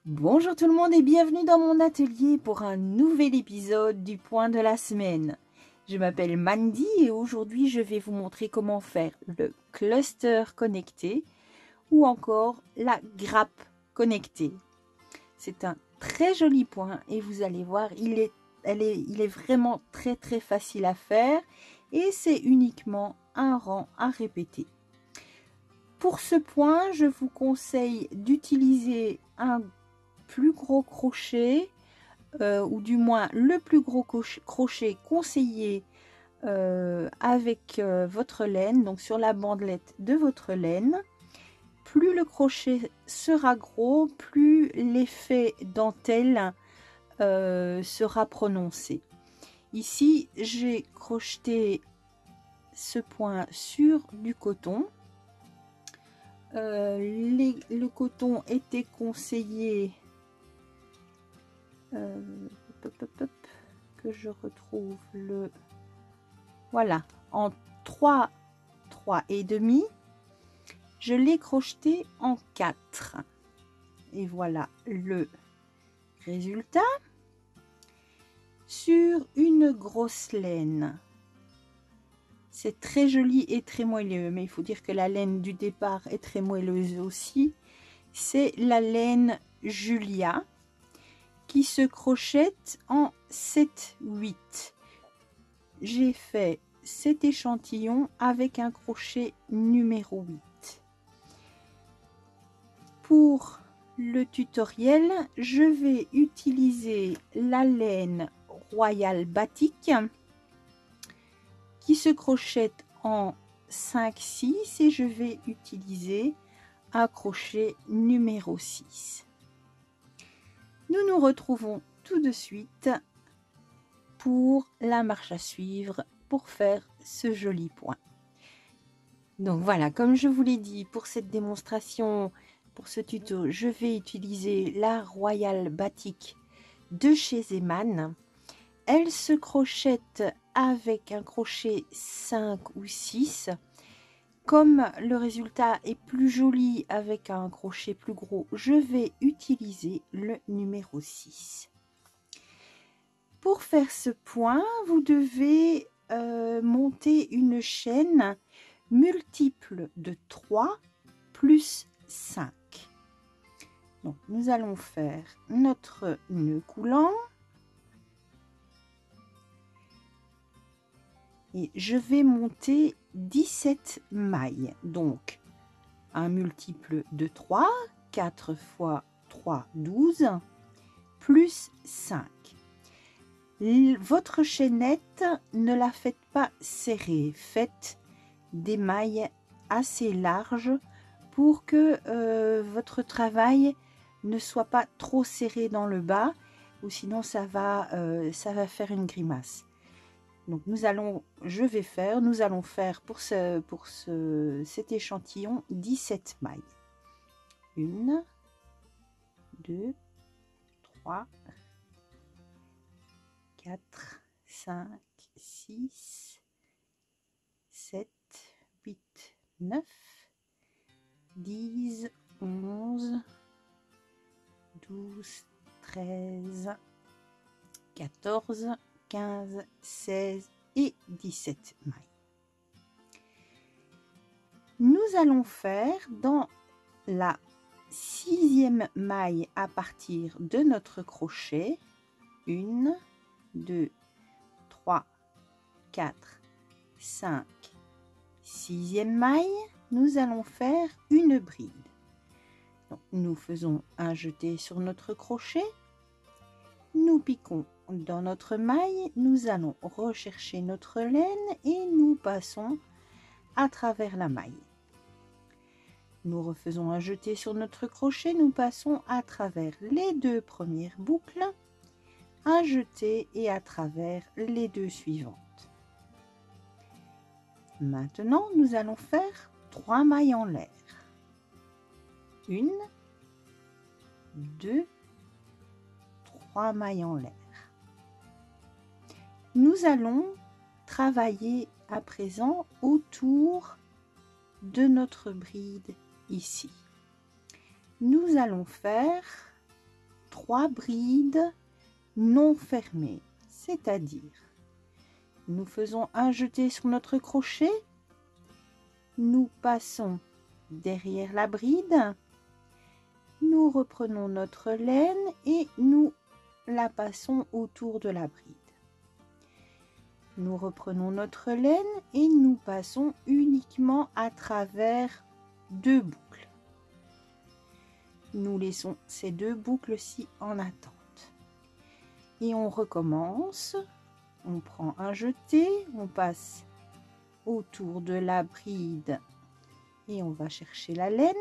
Bonjour tout le monde et bienvenue dans mon atelier pour un nouvel épisode du point de la semaine. Je m'appelle Mandy et aujourd'hui je vais vous montrer comment faire le cluster connecté ou encore la grappe connectée. C'est un très joli point et vous allez voir, il est vraiment très facile à faire et c'est uniquement un rang à répéter. Pour ce point, je vous conseille d'utiliser un plus gros crochet ou du moins le plus gros crochet conseillé avec votre laine, donc sur la bandelette de votre laine. Plus le crochet sera gros, plus l'effet dentelle sera prononcé. Ici j'ai crocheté ce point sur du coton. Le coton était conseillé que je retrouve le voilà en 3 et demi. Je l'ai crocheté en 4 et voilà le résultat sur une grosse laine. C'est très joli et très moelleux, mais il faut dire que la laine du départ est très moelleuse aussi. C'est la laine Julia qui se crochette en 7-8. J'ai fait cet échantillon avec un crochet numéro 8. Pour le tutoriel, je vais utiliser la laine Royal Batik qui se crochette en 5-6 et je vais utiliser un crochet numéro 6. Nous nous retrouvons tout de suite pour la marche à suivre pour faire ce joli point. Donc voilà, comme je vous l'ai dit, pour cette démonstration, pour ce tuto, je vais utiliser la Royal Batik de chez Zeman. Elle se crochette avec un crochet 5 ou 6. Comme le résultat est plus joli avec un crochet plus gros, je vais utiliser le numéro 6. Pour faire ce point, vous devez monter une chaîne multiple de 3 plus 5. Donc, nous allons faire notre nœud coulant. Et je vais monter 17 mailles. Donc, un multiple de 3, 4 fois 3, 12, plus 5. Votre chaînette, ne la faites pas serrée. Faites des mailles assez larges pour que votre travail ne soit pas trop serré dans le bas ou sinon ça va faire une grimace. Donc nous allons faire pour cet échantillon 17 mailles. 1, 2, 3, 4, 5, 6, 7, 8, 9, 10, 11, 12, 13, 14, 15, 16 et 17 mailles. Nous allons faire dans la 6e maille à partir de notre crochet 1, 2, 3, 4, 5, 6e maille, nous allons faire une bride. Donc, nous faisons un jeté sur notre crochet, nous piquons dans notre maille, nous allons rechercher notre laine et nous passons à travers la maille. Nous refaisons un jeté sur notre crochet, nous passons à travers les 2 premières boucles, un jeté et à travers les 2 suivantes. Maintenant, nous allons faire 3 mailles en l'air. 1, 2, 3 mailles en l'air. Nous allons travailler à présent autour de notre bride ici. Nous allons faire 3 brides non fermées, c'est-à-dire nous faisons un jeté sur notre crochet, nous passons derrière la bride, nous reprenons notre laine et nous la passons autour de la bride. Nous reprenons notre laine et nous passons uniquement à travers 2 boucles. Nous laissons ces 2 boucles-ci en attente. Et on recommence. On prend un jeté, on passe autour de la bride et on va chercher la laine.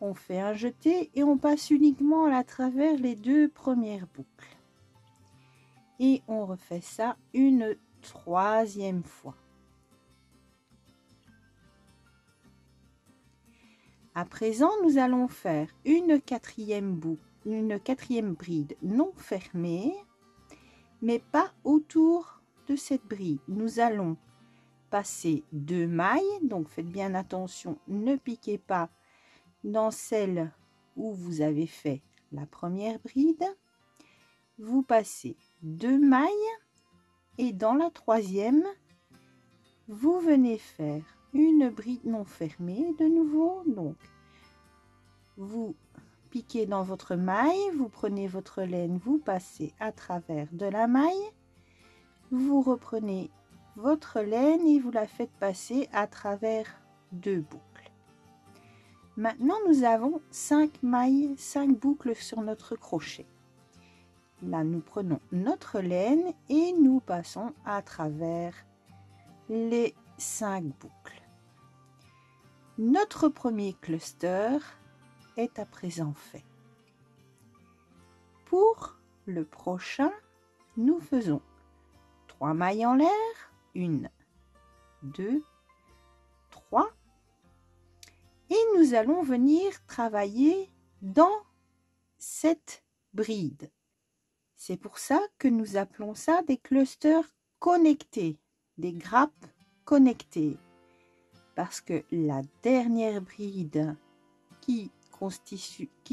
On fait un jeté et on passe uniquement à travers les 2 premières boucles. Et on refait ça une 3e fois. À présent, nous allons faire une 4e boucle, une 4e bride non fermée, mais pas autour de cette bride. Nous allons passer 2 mailles, donc faites bien attention, ne piquez pas dans celle où vous avez fait la première bride. Vous passez 2 mailles et dans la 3e, vous venez faire une bride non fermée de nouveau. Donc, vous piquez dans votre maille, vous prenez votre laine, vous passez à travers de la maille, vous reprenez votre laine et vous la faites passer à travers 2 boucles. Maintenant, nous avons 5 mailles, 5 boucles sur notre crochet. Là, nous prenons notre laine et nous passons à travers les 5 boucles. Notre premier cluster est à présent fait. Pour le prochain, nous faisons 3 mailles en l'air, 1, 2, 3, et nous allons venir travailler dans cette bride. C'est pour ça que nous appelons ça des clusters connectés, des grappes connectées, parce que la dernière bride qui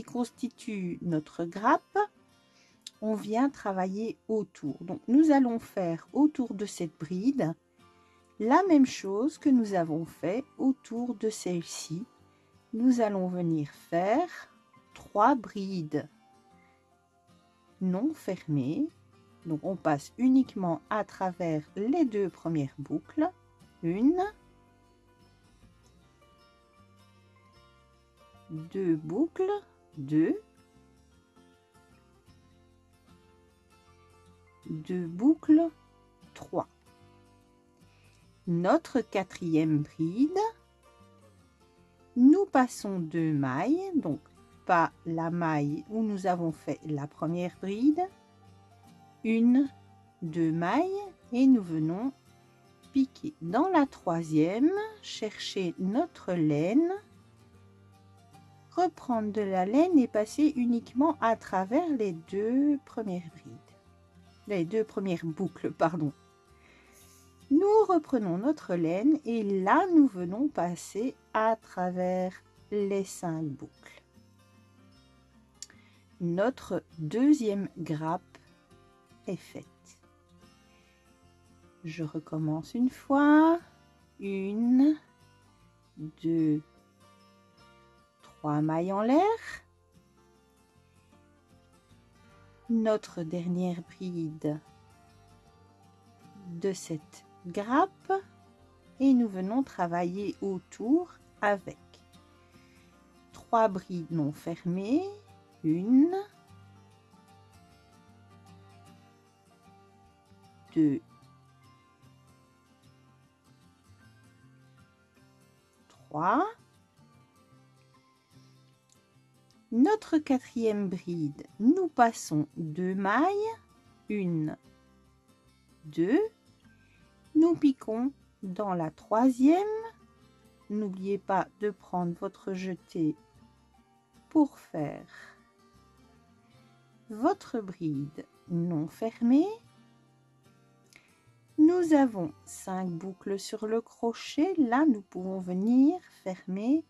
constitue notre grappe, on vient travailler autour. Donc nous allons faire autour de cette bride la même chose que nous avons fait autour de celle-ci. Nous allons venir faire 3 brides non fermées. Donc on passe uniquement à travers les 2 premières boucles. 1, 2 boucles, 2, 2 boucles, 3. Notre 4e bride, nous passons 2 mailles, donc pas la maille où nous avons fait la première bride, 1, 2 mailles et nous venons piquer dans la 3e, chercher notre laine, reprendre de la laine et passer uniquement à travers les 2 premières brides, les 2 premières boucles, pardon. Nous reprenons notre laine et là nous venons passer à travers les 5 boucles. Notre 2e grappe est faite. Je recommence une fois. 1, 2, 3 mailles en l'air. Notre dernière bride de cette grappe et nous venons travailler autour avec 3 brides non fermées, 1, 2, 3. Notre 4e bride, nous passons 2 mailles, 1, 2, nous piquons dans la 3e. N'oubliez pas de prendre votre jeté pour faire votre bride non fermée. Nous avons 5 boucles sur le crochet. Là, nous pouvons venir fermer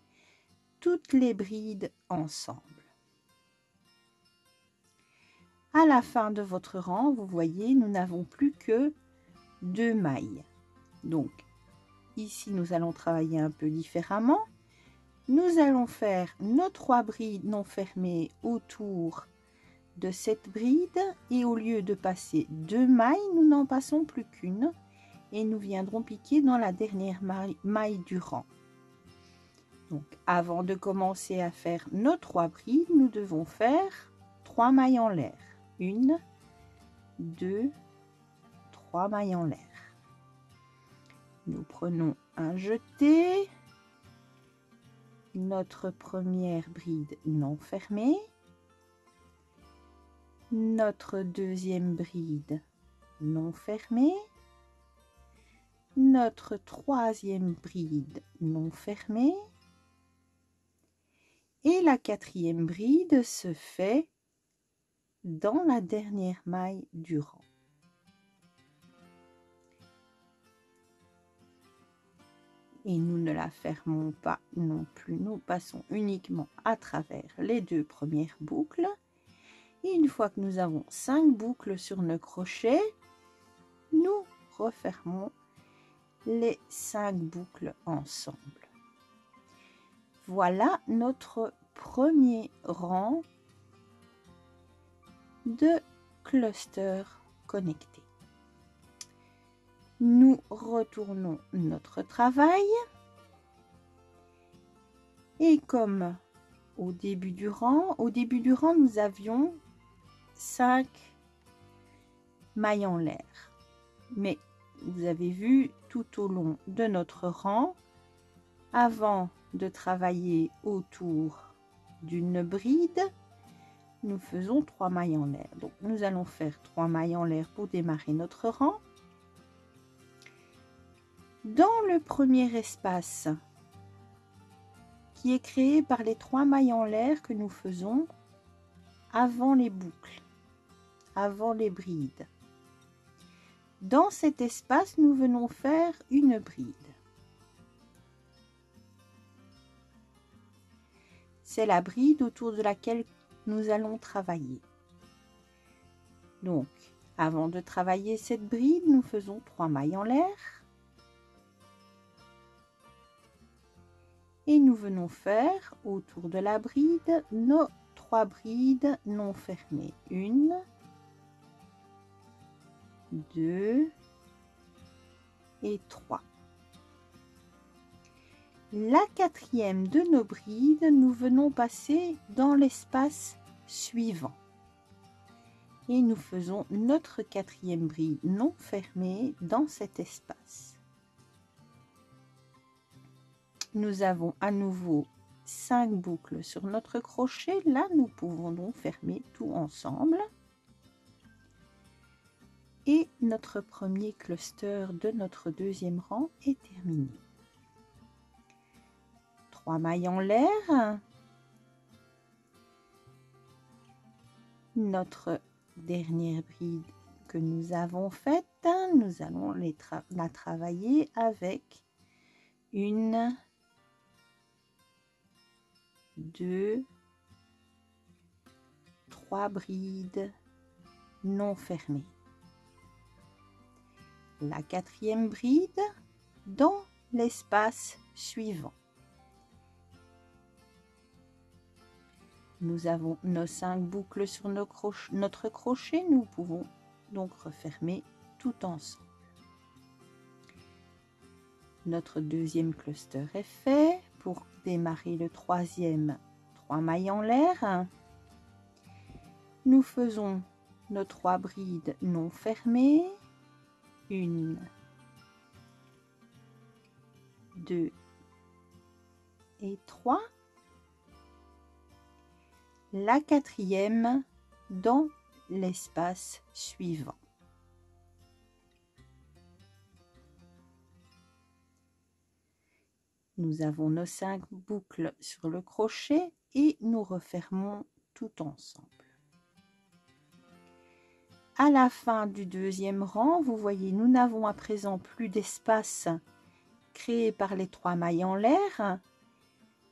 toutes les brides ensemble. À la fin de votre rang, vous voyez, nous n'avons plus que 2 mailles. Donc, ici, nous allons travailler un peu différemment. Nous allons faire nos 3 brides non fermées autour de cette bride et au lieu de passer 2 mailles, nous n'en passons plus qu'une et nous viendrons piquer dans la dernière maille du rang. Donc, avant de commencer à faire nos 3 brides, nous devons faire 3 mailles en l'air. 1, 2, 3 mailles en l'air. Nous prenons un jeté, notre première bride non fermée, notre deuxième bride non fermée, notre troisième bride non fermée et la quatrième bride se fait dans la dernière maille du rang. Et nous ne la fermons pas non plus, nous passons uniquement à travers les 2 premières boucles. Et une fois que nous avons 5 boucles sur nos crochets, nous refermons les 5 boucles ensemble. Voilà notre premier rang de cluster connecté. Nous retournons notre travail et comme au début du rang, nous avions 5 mailles en l'air. Mais vous avez vu tout au long de notre rang, avant de travailler autour d'une bride, nous faisons 3 mailles en l'air. Donc nous allons faire 3 mailles en l'air pour démarrer notre rang. Dans le premier espace qui est créé par les 3 mailles en l'air que nous faisons avant les boucles, avant les brides. Dans cet espace, nous venons faire une bride. C'est la bride autour de laquelle nous allons travailler. Donc, avant de travailler cette bride, nous faisons 3 mailles en l'air. Et nous venons faire autour de la bride nos 3 brides non fermées. 1, 2 et 3. La quatrième de nos brides, nous venons passer dans l'espace suivant. Et nous faisons notre quatrième bride non fermée dans cet espace. Nous avons à nouveau 5 boucles sur notre crochet. Là, nous pouvons donc fermer tout ensemble. Et notre premier cluster de notre deuxième rang est terminé. 3 mailles en l'air. Notre dernière bride que nous avons faite, nous allons la travailler avec 1, 2, 3 brides non fermées. La quatrième bride dans l'espace suivant. Nous avons nos 5 boucles sur notre crochet, nous pouvons donc refermer tout ensemble. Notre deuxième cluster est fait. Pour démarrer le troisième, 3 mailles en l'air. Nous faisons nos 3 brides non fermées. 1, 2 et 3. La quatrième dans l'espace suivant. Nous avons nos 5 boucles sur le crochet et nous refermons tout ensemble. À la fin du deuxième rang, vous voyez, nous n'avons à présent plus d'espace créé par les 3 mailles en l'air,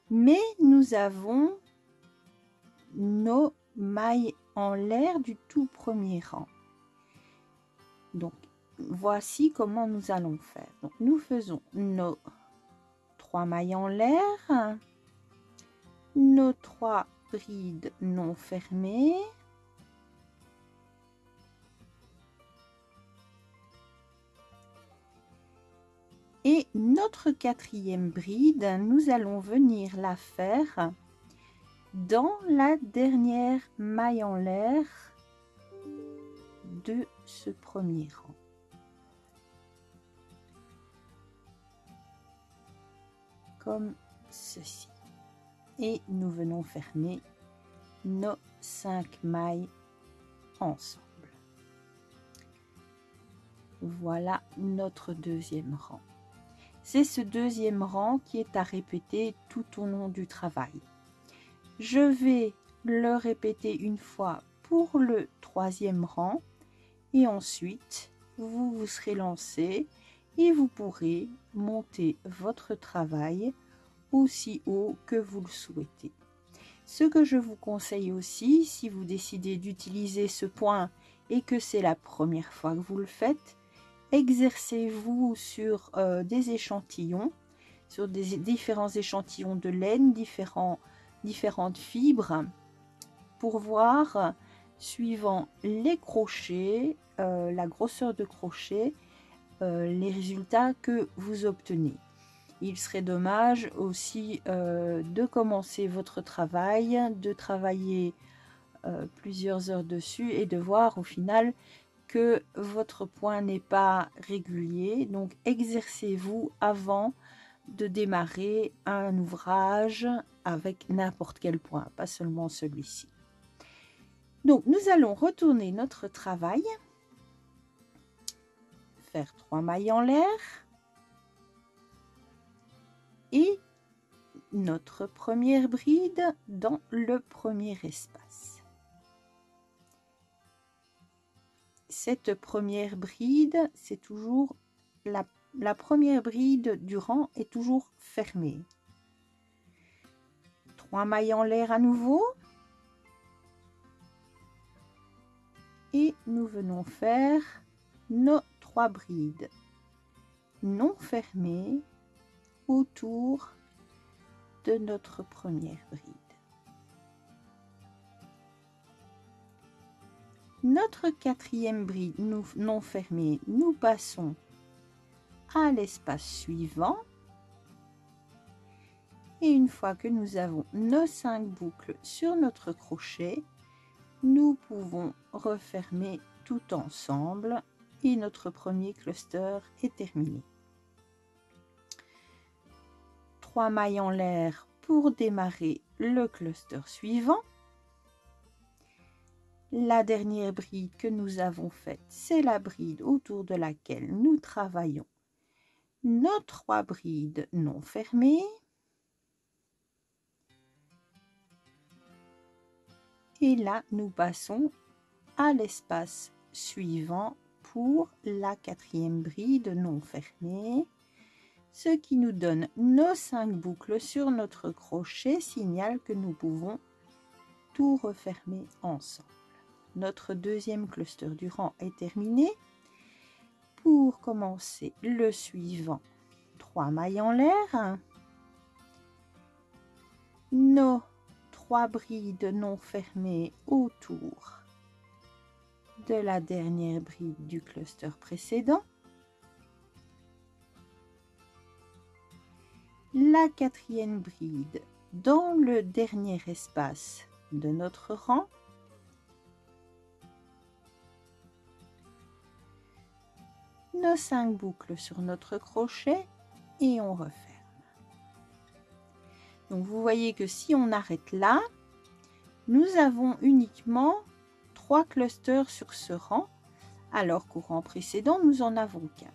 mais nous avons nos mailles en l'air du tout premier rang. Donc, voici comment nous allons faire. Donc, nous faisons nos 3 mailles en l'air, nos 3 brides non fermées, et notre 4e bride, nous allons venir la faire dans la dernière maille en l'air de ce premier rang. Comme ceci. Et nous venons fermer nos 5 mailles ensemble. Voilà notre 2e rang. C'est ce 2e rang qui est à répéter tout au long du travail. Je vais le répéter une fois pour le 3e rang et ensuite vous vous serez lancé et vous pourrez monter votre travail aussi haut que vous le souhaitez. Ce que je vous conseille aussi, si vous décidez d'utiliser ce point et que c'est la première fois que vous le faites, exercez-vous sur des échantillons, sur des différents échantillons de laine, différentes fibres, pour voir, suivant les crochets, la grosseur de crochet, les résultats que vous obtenez. Il serait dommage aussi de commencer votre travail, de travailler plusieurs heures dessus et de voir au final que votre point n'est pas régulier. Donc exercez-vous avant de démarrer un ouvrage avec n'importe quel point, pas seulement celui-ci. Donc nous allons retourner notre travail, faire 3 mailles en l'air et notre première bride dans le premier espace. Cette première bride, c'est toujours la première bride du rang est toujours fermée. 3 mailles en l'air à nouveau. Et nous venons faire nos 3 brides non fermées autour de notre première bride. Notre 4e bride non fermée, nous passons à l'espace suivant. Et une fois que nous avons nos 5 boucles sur notre crochet, nous pouvons refermer tout ensemble et notre premier cluster est terminé. 3 mailles en l'air pour démarrer le cluster suivant. La dernière bride que nous avons faite, c'est la bride autour de laquelle nous travaillons nos 3 brides non fermées. Et là, nous passons à l'espace suivant pour la 4e bride non fermée. Ce qui nous donne nos 5 boucles sur notre crochet, signale que nous pouvons tout refermer ensemble. Notre 2e cluster du rang est terminé. Pour commencer le suivant, 3 mailles en l'air, nos 3 brides non fermées autour de la dernière bride du cluster précédent. La 4e bride dans le dernier espace de notre rang. Nos 5 boucles sur notre crochet et on referme. Donc vous voyez que si on arrête là, nous avons uniquement 3 clusters sur ce rang, alors qu'au rang précédent, nous en avons 4.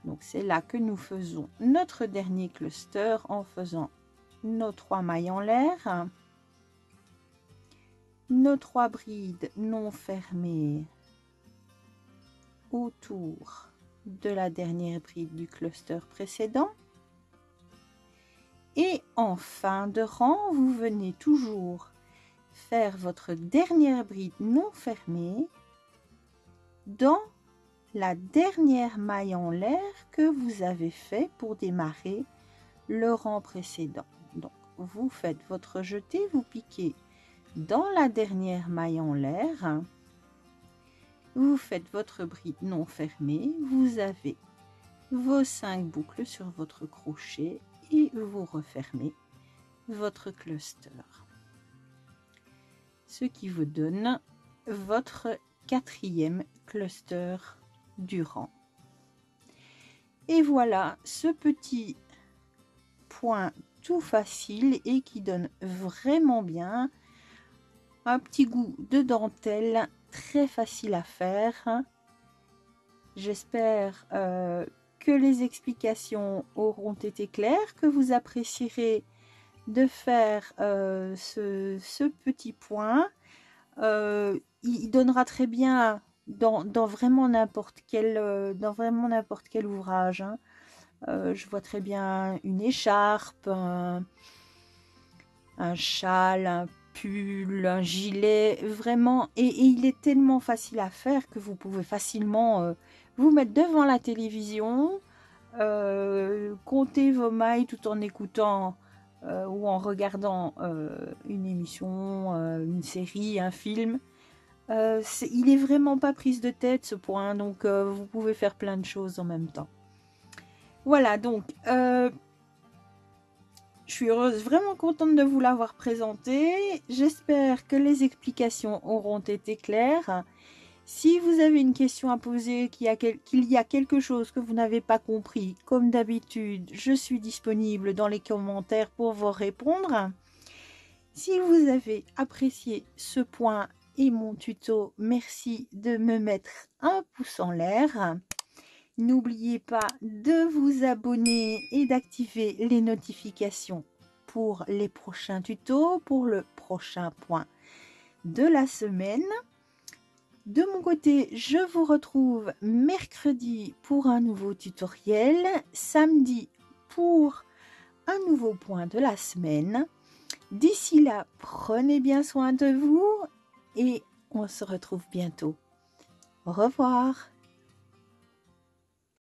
Donc c'est là que nous faisons notre dernier cluster en faisant nos 3 mailles en l'air, nos 3 brides non fermées autour de la dernière bride du cluster précédent. Et en fin de rang, vous venez toujours faire votre dernière bride non fermée dans la dernière maille en l'air que vous avez fait pour démarrer le rang précédent. Donc, vous faites votre jeté, vous piquez dans la dernière maille en l'air, vous faites votre bride non fermée, vous avez vos 5 boucles sur votre crochet et vous refermez votre cluster. Ce qui vous donne votre 4e cluster du rang. Et voilà ce petit point tout facile et qui donne vraiment bien un petit goût de dentelle, très facile à faire. J'espère que les explications auront été claires, que vous apprécierez de faire ce petit point. Il donnera très bien dans vraiment n'importe quel ouvrage. Hein. Je vois très bien une écharpe, un châle, un pull, un gilet, vraiment. Et il est tellement facile à faire que vous pouvez facilement vous mettre devant la télévision, compter vos mailles tout en écoutant ou en regardant une émission, une série, un film. Il est vraiment pas prise de tête ce point, donc vous pouvez faire plein de choses en même temps. Voilà, donc je suis heureuse, vraiment contente de vous l'avoir présenté. J'espère que les explications auront été claires. Si vous avez une question à poser, qu'il y a quelque chose que vous n'avez pas compris, comme d'habitude, je suis disponible dans les commentaires pour vous répondre. Si vous avez apprécié ce point et mon tuto, merci de me mettre un pouce en l'air. N'oubliez pas de vous abonner et d'activer les notifications pour les prochains tutos, pour le prochain point de la semaine. De mon côté, je vous retrouve mercredi pour un nouveau tutoriel, samedi pour un nouveau point de la semaine. D'ici là, prenez bien soin de vous et on se retrouve bientôt. Au revoir.